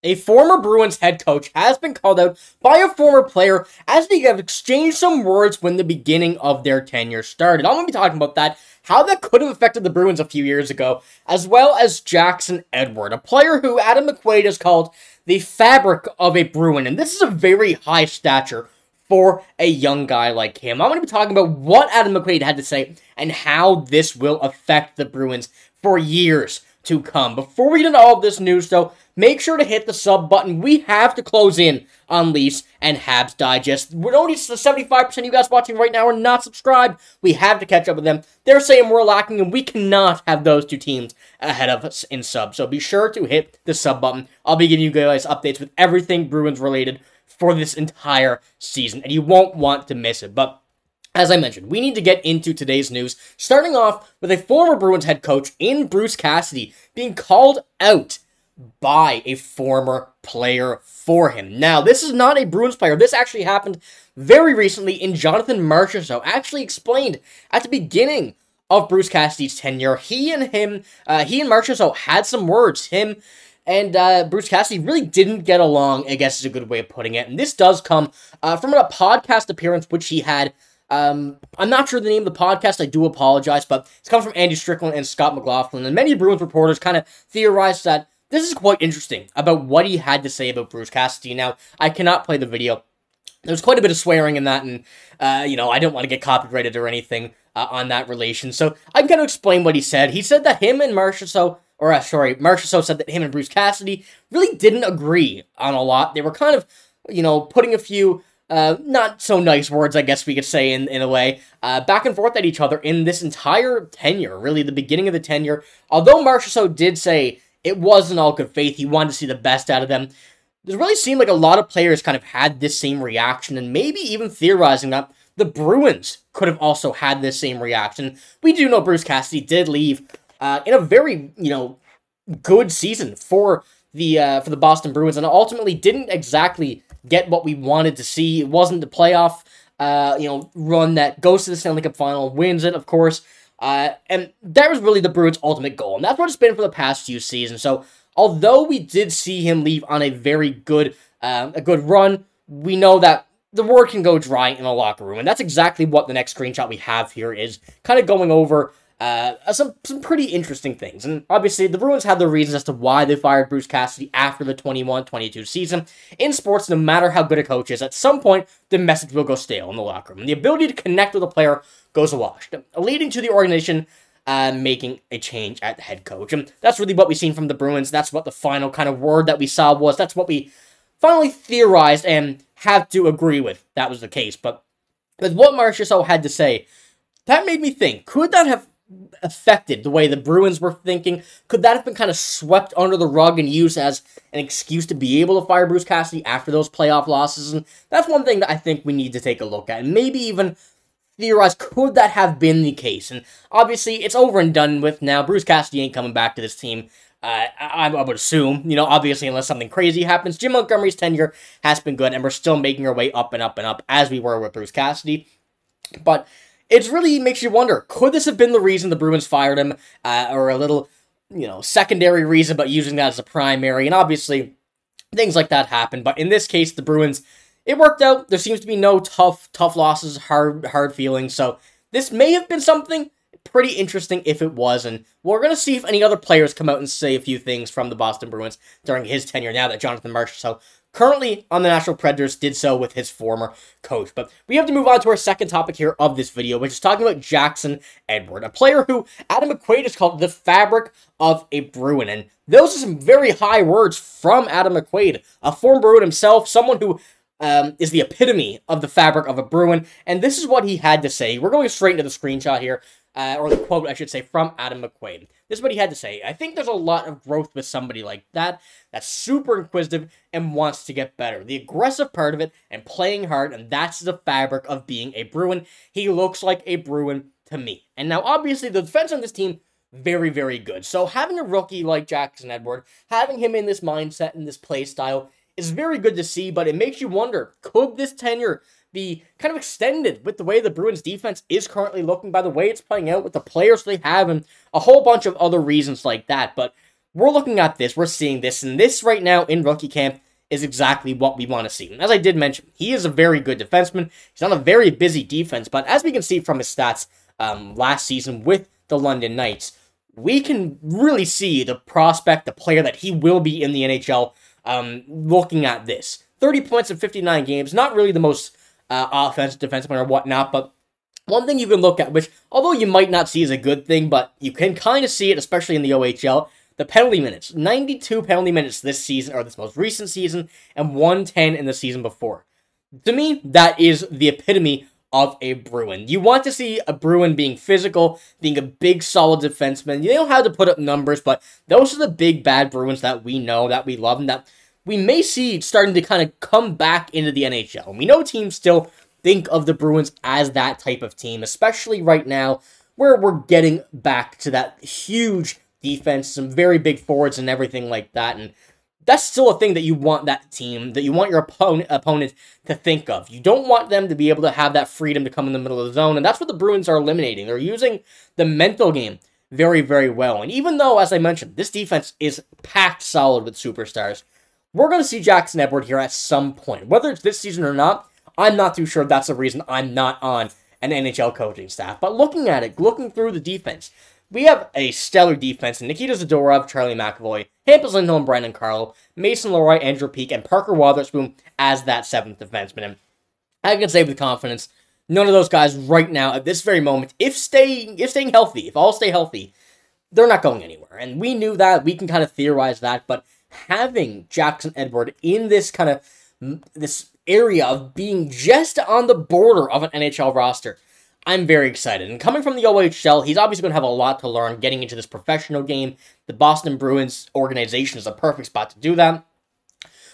A former Bruins head coach has been called out by a former player as they have exchanged some words when the beginning of their tenure started. I'm going to be talking about that, how that could have affected the Bruins a few years ago, as well as Jackson Edward, a player who Adam McQuaid has called the fabric of a Bruin, and this is a very high stature for a young guy like him. I'm going to be talking about what Adam McQuaid had to say and how this will affect the Bruins for years to come. Before we get into all of this news, though, make sure to hit the sub button. We have to close in on Leafs and Habs Digest. We're only 75% of you guys watching right now are not subscribed. We have to catch up with them. They're saying we're lacking, and we cannot have those two teams ahead of us in subs. So be sure to hit the sub button. I'll be giving you guys updates with everything Bruins related for this entire season, and you won't want to miss it. But as I mentioned, we need to get into today's news, starting off with a former Bruins head coach in Bruce Cassidy being called out by a former player for him. Now, this is not a Bruins player. This actually happened very recently in Jonathan Marchand actually explained at the beginning of Bruce Cassidy's tenure. He and Marchand had some words. Him and Bruce Cassidy really didn't get along, I guess is a good way of putting it. And this does come from a podcast appearance which he had. I'm not sure the name of the podcast, I do apologize, but it's come from Andy Strickland and Scott McLaughlin, and many Bruins reporters kind of theorized that this is quite interesting about what he had to say about Bruce Cassidy. Now, I cannot play the video. There's quite a bit of swearing in that, and, I don't want to get copyrighted or anything on that relation, so I can kind of explain what he said. He said that him and Marchand said that him and Bruce Cassidy really didn't agree on a lot. They were kind of, putting a few not so nice words, I guess we could say in a way, back and forth at each other in this entire tenure, really the beginning of the tenure. Although Marchand did say it wasn't all good faith, he wanted to see the best out of them, it really seemed like a lot of players kind of had this same reaction, and maybe even theorizing that the Bruins could have also had this same reaction. We do know Bruce Cassidy did leave in a very, good season for the Boston Bruins, and ultimately didn't exactly get what we wanted to see. It wasn't the playoff, run that goes to the Stanley Cup final, wins it, of course, and that was really the Bruins' ultimate goal, and that's what it's been for the past few seasons. So, although we did see him leave on a very good, run, we know that the word can go dry in a locker room, and that's exactly what the next screenshot we have here is, kind of going over some pretty interesting things. And obviously, the Bruins had their reasons as to why they fired Bruce Cassidy after the 21-22 season. In sports, no matter how good a coach is, at some point, the message will go stale in the locker room. And the ability to connect with a player goes washed, leading to the organization making a change at the head coach. And that's really what we've seen from the Bruins. That's what the final kind of word that we saw was. That's what we finally theorized and have to agree with. That was the case. But with what Marchand had to say, that made me think, could that have affected the way the Bruins were thinking? Could that have been kind of swept under the rug and used as an excuse to be able to fire Bruce Cassidy after those playoff losses? And that's one thing that I think we need to take a look at, and maybe even theorize, could that have been the case? And obviously, it's over and done with now. Bruce Cassidy ain't coming back to this team, I would assume, obviously, unless something crazy happens. Jim Montgomery's tenure has been good, and we're still making our way up and up and up, as we were with Bruce Cassidy. But it really makes you wonder, could this have been the reason the Bruins fired him, or a little, secondary reason, but using that as a primary? And obviously, things like that happen. But in this case, the Bruins, it worked out. There seems to be no tough losses, hard feelings. So this may have been something pretty interesting if it was. And we're going to see if any other players come out and say a few things from the Boston Bruins during his tenure now that Jonathan Marchand, currently on the Nashville Predators, did so with his former coach. But we have to move on to our second topic here of this video, which is talking about Jackson Edward, a player who Adam McQuaid has called the fabric of a Bruin. And those are some very high words from Adam McQuaid, a former Bruin himself, someone who is the epitome of the fabric of a Bruin. And this is what he had to say. We're going straight into the screenshot here, or the quote, I should say, from Adam McQuaid. This is what he had to say. I think there's a lot of growth with somebody like that, that's super inquisitive and wants to get better. The aggressive part of it and playing hard, and that's the fabric of being a Bruin. He looks like a Bruin to me. And now, obviously, the defense on this team, very, very good. So having a rookie like Jackson Edward, having him in this mindset and this play style is very good to see, but it makes you wonder, could this tenure be kind of extended with the way the Bruins defense is currently looking, by the way it's playing out, with the players they have, and a whole bunch of other reasons like that? But we're looking at this, we're seeing this, and this right now in rookie camp is exactly what we want to see. And as I did mention, he is a very good defenseman. He's on a very busy defense, but as we can see from his stats last season with the London Knights, we can really see the prospect, the player that he will be in the NHL looking at this. 30 points in 59 games, not really the most offensive defenseman or whatnot, but one thing you can look at, which although you might not see as a good thing, but you can kind of see it, especially in the OHL, the penalty minutes. 92 penalty minutes this season, or this most recent season, and 110 in the season before. To me, that is the epitome of a Bruin. You want to see a Bruin being physical, being a big, solid defenseman. You don't have to put up numbers, but those are the big, bad Bruins that we know, that we love, and that we may see starting to kind of come back into the NHL. And we know teams still think of the Bruins as that type of team, especially right now, where we're getting back to that huge defense, some very big forwards and everything like that, and that's still a thing that you want that team, that you want your opponent to think of. You don't want them to be able to have that freedom to come in the middle of the zone, and that's what the Bruins are eliminating. They're using the mental game very, very well, and even though, as I mentioned, this defense is packed solid with superstars, we're going to see Jackson Edward here at some point. Whether it's this season or not, I'm not too sure that's the reason I'm not on an NHL coaching staff, but looking at it, looking through the defense, we have a stellar defense in Nikita Zadorov, Charlie McAvoy, Elias Lindholm, Brandon Carlo, Mason Leroy, Andrew Peeke, and Parker Wotherspoon as that seventh defenseman. And I can say with confidence, none of those guys right now, at this very moment, if staying healthy, if all stay healthy, they're not going anywhere. And we knew that, we can kind of theorize that, but having Jackson Edward in this kind of, this area of being just on the border of an NHL roster, I'm very excited. And coming from the OHL, he's obviously going to have a lot to learn getting into this professional game. The Boston Bruins organization is a perfect spot to do that.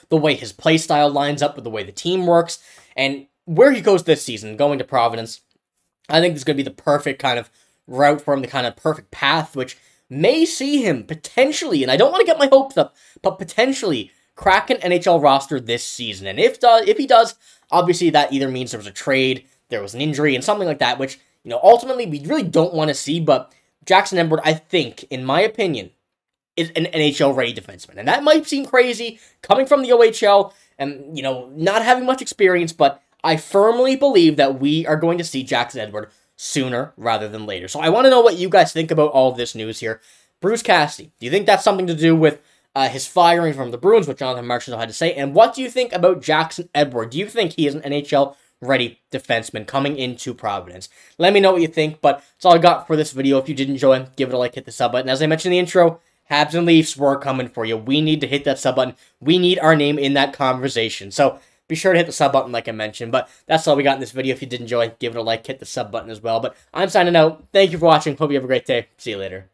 The way his play style lines up with the way the team works, and where he goes this season, going to Providence, I think this is going to be the perfect kind of route for him, the kind of perfect path, which may see him potentially, and I don't want to get my hopes up, but potentially crack an NHL roster this season. And if he does, obviously that either means there was a trade, there was an injury, and something like that, which, you know, ultimately we really don't want to see, but Jackson Edward, I think, in my opinion, is an NHL-ready defenseman. And that might seem crazy, coming from the OHL, and, you know, not having much experience, but I firmly believe that we are going to see Jackson Edward sooner rather than later. So I want to know what you guys think about all of this news here. Bruce Cassidy, do you think that's something to do with his firing from the Bruins, what Jonathan Marchand had to say? And what do you think about Jackson Edward? Do you think he is an NHL-ready defenseman coming into Providence? Let me know what you think, but that's all I got for this video. If you did enjoy it, give it a like, hit the sub button. As I mentioned in the intro, Habs and Leafs, we're coming for you. We need to hit that sub button. We need our name in that conversation. So be sure to hit the sub button like I mentioned. But that's all we got in this video. If you did enjoy it, give it a like, hit the sub button as well. But I'm signing out. Thank you for watching. Hope you have a great day. See you later.